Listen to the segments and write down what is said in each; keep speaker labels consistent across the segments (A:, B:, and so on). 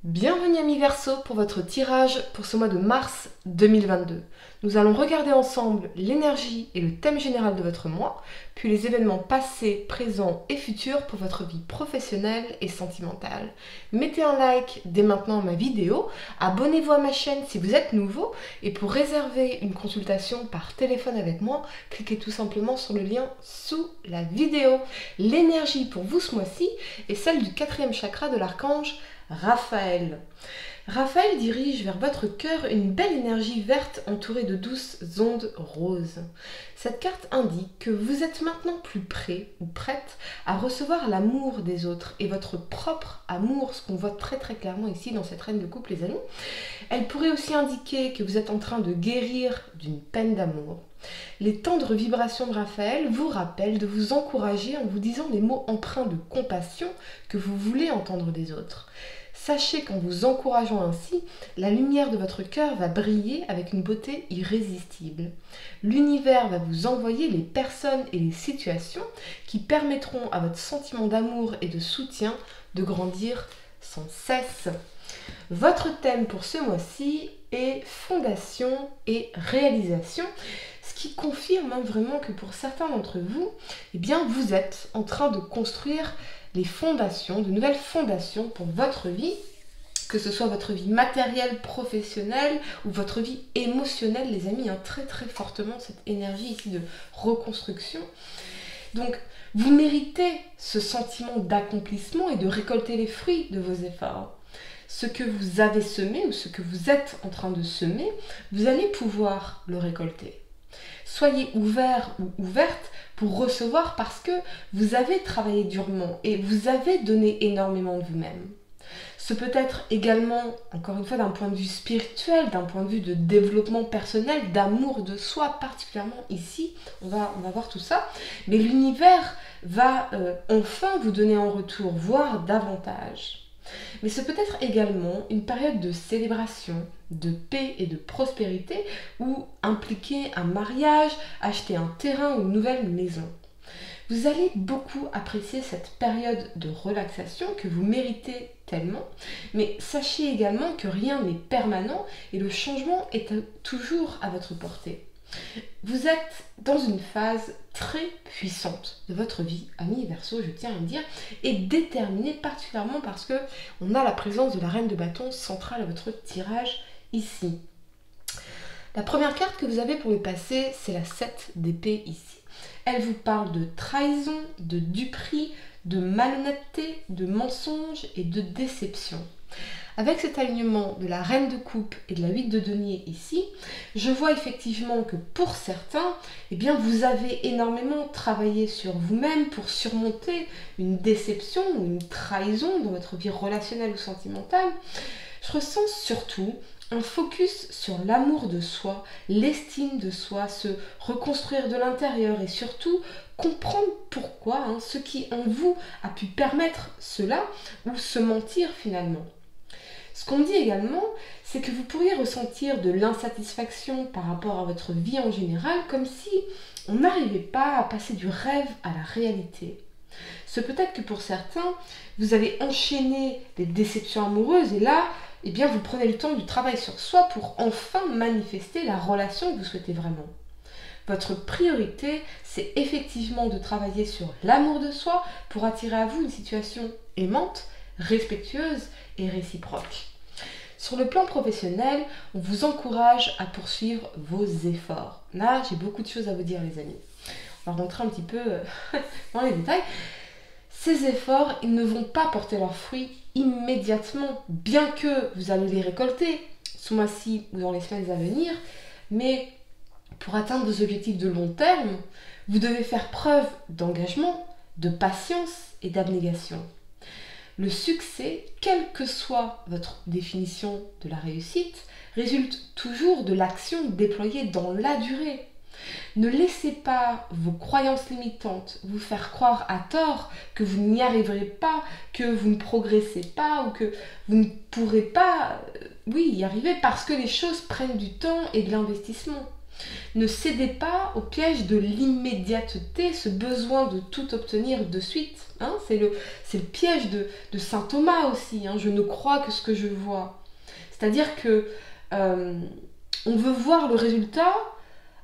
A: Bienvenue amis Verseau pour votre tirage pour ce mois de mars 2022. Nous allons regarder ensemble l'énergie et le thème général de votre mois, puis les événements passés, présents et futurs pour votre vie professionnelle et sentimentale. Mettez un like dès maintenant à ma vidéo, abonnez-vous à ma chaîne si vous êtes nouveau et pour réserver une consultation par téléphone avec moi, cliquez tout simplement sur le lien sous la vidéo. L'énergie pour vous ce mois-ci est celle du 4e chakra de l'archange Raphaël. Raphaël dirige vers votre cœur une belle énergie verte entourée de douces ondes roses. Cette carte indique que vous êtes maintenant plus prêt ou prête à recevoir l'amour des autres et votre propre amour, ce qu'on voit très clairement ici dans cette reine de coupe les amis. Elle pourrait aussi indiquer que vous êtes en train de guérir d'une peine d'amour. Les tendres vibrations de Raphaël vous rappellent de vous encourager en vous disant les mots empreints de compassion que vous voulez entendre des autres. Sachez qu'en vous encourageant ainsi, la lumière de votre cœur va briller avec une beauté irrésistible. L'univers va vous envoyer les personnes et les situations qui permettront à votre sentiment d'amour et de soutien de grandir sans cesse. Votre thème pour ce mois-ci est fondation et réalisation, ce qui confirme vraiment que pour certains d'entre vous, eh bien, vous êtes en train de construire les fondations, de nouvelles fondations pour votre vie, que ce soit votre vie matérielle, professionnelle ou votre vie émotionnelle, les amis, très fortement cette énergie ici de reconstruction. Donc, vous méritez ce sentiment d'accomplissement et de récolter les fruits de vos efforts. Ce que vous avez semé ou ce que vous êtes en train de semer, vous allez pouvoir le récolter. Soyez ouvert ou ouverte pour recevoir parce que vous avez travaillé durement et vous avez donné énormément de vous-même. Ce peut être également, encore une fois, d'un point de vue spirituel, d'un point de vue de développement personnel, d'amour de soi, particulièrement ici, on va voir tout ça. Mais l'univers va enfin vous donner en retour, voire davantage. Mais c'est peut-être également une période de célébration, de paix et de prospérité ou impliquer un mariage, acheter un terrain ou une nouvelle maison. Vous allez beaucoup apprécier cette période de relaxation que vous méritez tellement, mais sachez également que rien n'est permanent et le changement est toujours à votre portée. Vous êtes dans une phase très puissante de votre vie, amis Verseau, je tiens à le dire, et déterminée particulièrement parce que on a la présence de la reine de bâton centrale à votre tirage ici. La première carte que vous avez pour le passé, c'est la 7 d'épée ici. Elle vous parle de trahison, de duperie, de malhonnêteté, de mensonge et de déception. Avec cet alignement de la reine de coupe et de la 8 de denier ici, je vois effectivement que pour certains, eh bien, vous avez énormément travaillé sur vous-même pour surmonter une déception ou une trahison dans votre vie relationnelle ou sentimentale. Je ressens surtout un focus sur l'amour de soi, l'estime de soi, se reconstruire de l'intérieur et surtout comprendre pourquoi, ce qui en vous a pu permettre cela ou se mentir finalement. Ce qu'on dit également, c'est que vous pourriez ressentir de l'insatisfaction par rapport à votre vie en général, comme si on n'arrivait pas à passer du rêve à la réalité. Ce peut-être que pour certains, vous avez enchaîné les déceptions amoureuses et là, eh bien, vous prenez le temps du travail sur soi pour enfin manifester la relation que vous souhaitez vraiment. Votre priorité, c'est effectivement de travailler sur l'amour de soi pour attirer à vous une situation aimante, respectueuse et réciproque. Sur le plan professionnel, on vous encourage à poursuivre vos efforts. Là, j'ai beaucoup de choses à vous dire les amis. On va rentrer un petit peu dans les détails. Ces efforts, ils ne vont pas porter leurs fruits immédiatement, bien que vous allez les récolter ce mois-ci ou dans les semaines à venir, mais pour atteindre vos objectifs de long terme, vous devez faire preuve d'engagement, de patience et d'abnégation. Le succès, quelle que soit votre définition de la réussite, résulte toujours de l'action déployée dans la durée. Ne laissez pas vos croyances limitantes vous faire croire à tort que vous n'y arriverez pas, que vous ne progressez pas ou que vous ne pourrez pas y arriver parce que les choses prennent du temps et de l'investissement. Ne cédez pas au piège de l'immédiateté, ce besoin de tout obtenir de suite. Hein, c'est le piège de saint Thomas aussi. Hein, je ne crois que ce que je vois. C'est-à-dire que on veut voir le résultat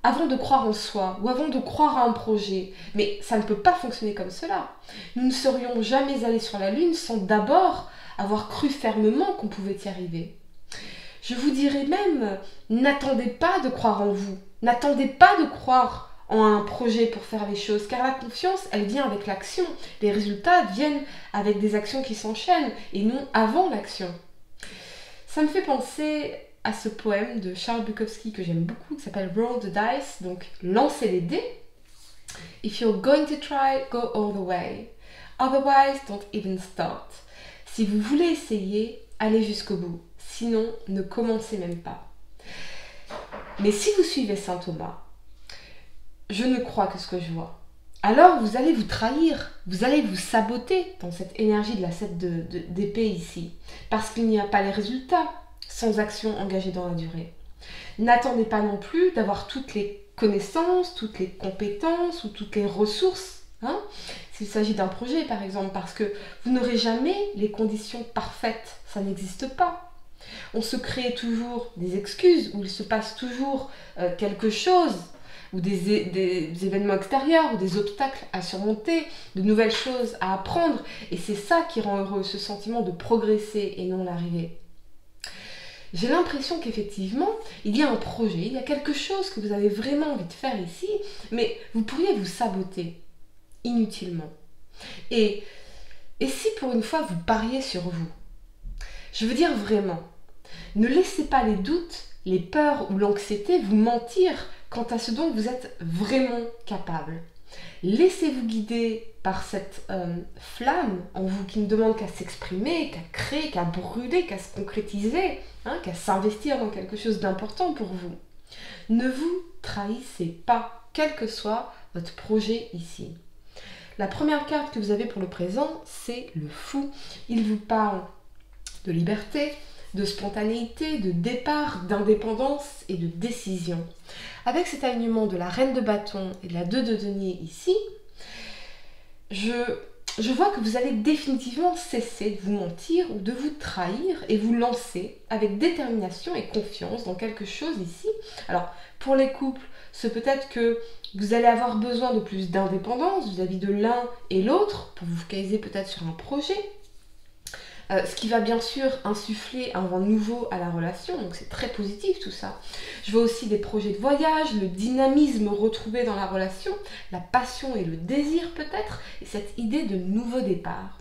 A: avant de croire en soi ou avant de croire à un projet. Mais ça ne peut pas fonctionner comme cela. Nous ne serions jamais allés sur la Lune sans d'abord avoir cru fermement qu'on pouvait y arriver. Je vous dirais même, n'attendez pas de croire en vous. N'attendez pas de croire en un projet pour faire les choses, car la confiance, elle vient avec l'action. Les résultats viennent avec des actions qui s'enchaînent et non avant l'action. Ça me fait penser à ce poème de Charles Bukowski que j'aime beaucoup, qui s'appelle Roll the Dice, donc lancez les dés. If you're going to try, go all the way. Otherwise, don't even start. Si vous voulez essayer, allez jusqu'au bout. Sinon, ne commencez même pas. Mais si vous suivez saint Thomas, je ne crois que ce que je vois. Alors vous allez vous trahir, vous allez vous saboter dans cette énergie de la 7 d'épée ici. Parce qu'il n'y a pas les résultats sans action engagée dans la durée. N'attendez pas non plus d'avoir toutes les connaissances, toutes les compétences ou toutes les ressources. Hein, s'il s'agit d'un projet par exemple, parce que vous n'aurez jamais les conditions parfaites, ça n'existe pas. On se crée toujours des excuses, où il se passe toujours quelque chose, ou des événements extérieurs, ou des obstacles à surmonter, de nouvelles choses à apprendre, et c'est ça qui rend heureux, ce sentiment de progresser et non l'arrivée. J'ai l'impression qu'effectivement, il y a un projet, il y a quelque chose que vous avez vraiment envie de faire ici, mais vous pourriez vous saboter inutilement. Et si pour une fois vous pariez sur vous? Je veux dire vraiment, ne laissez pas les doutes, les peurs ou l'anxiété vous mentir quant à ce dont vous êtes vraiment capable. Laissez-vous guider par cette flamme en vous qui ne demande qu'à s'exprimer, qu'à créer, qu'à brûler, qu'à se concrétiser, hein, qu'à s'investir dans quelque chose d'important pour vous. Ne vous trahissez pas, quel que soit votre projet ici. La première carte que vous avez pour le présent, c'est le fou. Il vous parle de liberté, de spontanéité, de départ, d'indépendance et de décision. Avec cet alignement de la reine de bâton et de la 2 de denier ici, je vois que vous allez définitivement cesser de vous mentir ou de vous trahir et vous lancer avec détermination et confiance dans quelque chose ici. Alors, pour les couples, c'est peut-être que vous allez avoir besoin de plus d'indépendance vis-à-vis de l'un et l'autre pour vous focaliser peut-être sur un projet. Ce qui va bien sûr insuffler un vent nouveau à la relation, donc c'est très positif tout ça. Je vois aussi des projets de voyage, le dynamisme retrouvé dans la relation, la passion et le désir peut-être, et cette idée de nouveau départ.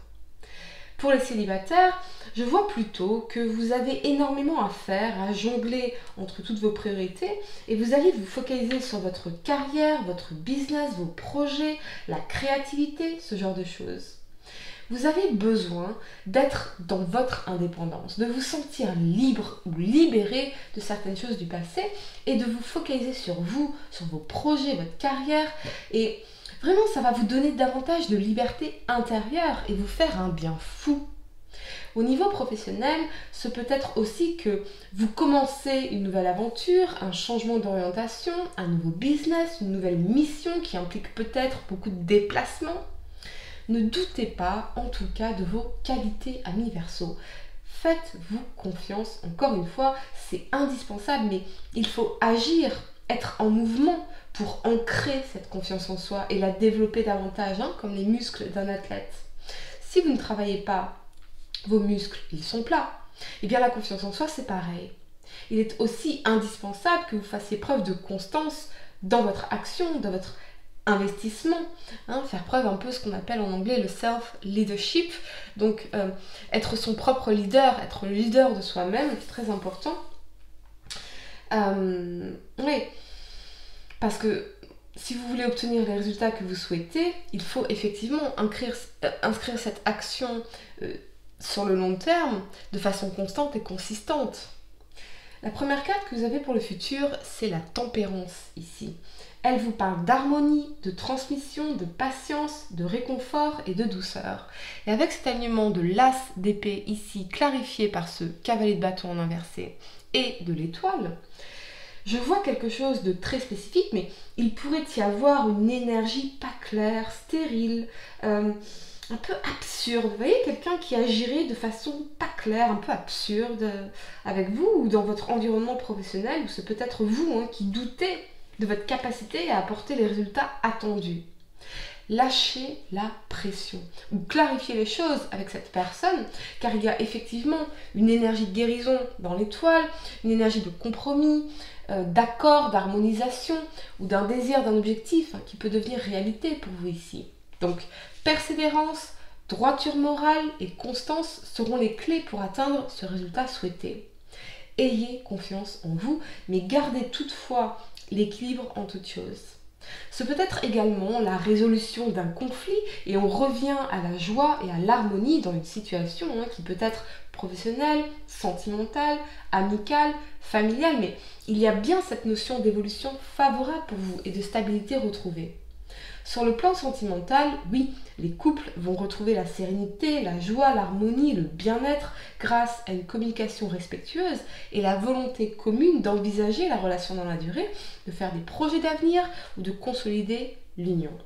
A: Pour les célibataires, je vois plutôt que vous avez énormément à faire, à jongler entre toutes vos priorités, et vous allez vous focaliser sur votre carrière, votre business, vos projets, la créativité, ce genre de choses. Vous avez besoin d'être dans votre indépendance, de vous sentir libre ou libéré de certaines choses du passé et de vous focaliser sur vous, sur vos projets, votre carrière. Et vraiment, ça va vous donner davantage de liberté intérieure et vous faire un bien fou. Au niveau professionnel, ce peut être aussi que vous commencez une nouvelle aventure, un changement d'orientation, un nouveau business, une nouvelle mission qui implique peut-être beaucoup de déplacements. Ne doutez pas, en tout cas, de vos qualités amis Verseau. Faites-vous confiance, encore une fois, c'est indispensable, mais il faut agir, être en mouvement pour ancrer cette confiance en soi et la développer davantage, hein, comme les muscles d'un athlète. Si vous ne travaillez pas vos muscles, ils sont plats. Et bien la confiance en soi, c'est pareil. Il est aussi indispensable que vous fassiez preuve de constance dans votre action, dans votre investissement, hein, faire preuve un peu ce qu'on appelle en anglais le self-leadership, donc être son propre leader, être le leader de soi-même, c'est très important. Oui, parce que si vous voulez obtenir les résultats que vous souhaitez, il faut effectivement inscrire cette action sur le long terme de façon constante et consistante. La première carte que vous avez pour le futur, c'est la tempérance ici. Elle vous parle d'harmonie, de transmission, de patience, de réconfort et de douceur. Et avec cet alignement de l'as d'épée ici, clarifié par ce cavalier de bâton en inversé, et de l'étoile, Je vois quelque chose de très spécifique, mais il pourrait y avoir une énergie pas claire, stérile, un peu absurde. Vous voyez, quelqu'un qui agirait de façon pas claire, un peu absurde avec vous ou dans votre environnement professionnel, ou c'est peut-être vous qui doutez de votre capacité à apporter les résultats attendus. Lâchez la pression ou clarifiez les choses avec cette personne, car il y a effectivement une énergie de guérison dans l'étoile, une énergie de compromis, d'accord, d'harmonisation ou d'un désir, d'un objectif qui peut devenir réalité pour vous ici. Donc, persévérance, droiture morale et constance seront les clés pour atteindre ce résultat souhaité. Ayez confiance en vous, mais gardez toutefois l'équilibre en toutes choses. Ce peut être également la résolution d'un conflit et on revient à la joie et à l'harmonie dans une situation qui peut être professionnelle, sentimentale, amicale, familiale, mais il y a bien cette notion d'évolution favorable pour vous et de stabilité retrouvée. Sur le plan sentimental, oui, les couples vont retrouver la sérénité, la joie, l'harmonie, le bien-être grâce à une communication respectueuse et la volonté commune d'envisager la relation dans la durée, de faire des projets d'avenir ou de consolider l'union.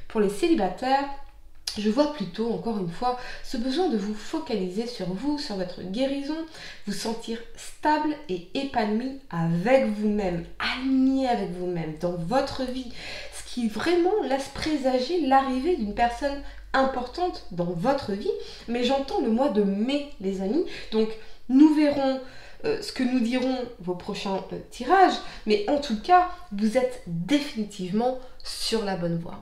A: Pour les célibataires, je vois plutôt, encore une fois, ce besoin de vous focaliser sur vous, sur votre guérison, vous sentir stable et épanoui avec vous-même, aligné avec vous-même, dans votre vie, ce qui vraiment laisse présager l'arrivée d'une personne importante dans votre vie. Mais j'entends le mois de mai, les amis, donc nous verrons ce que nous diront vos prochains tirages, mais en tout cas, vous êtes définitivement sur la bonne voie.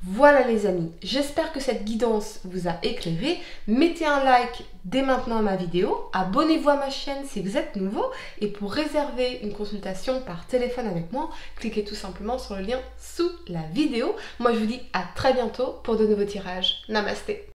A: Voilà les amis, j'espère que cette guidance vous a éclairé. Mettez un like dès maintenant à ma vidéo, abonnez-vous à ma chaîne si vous êtes nouveau et pour réserver une consultation par téléphone avec moi, cliquez tout simplement sur le lien sous la vidéo. Moi je vous dis à très bientôt pour de nouveaux tirages. Namasté.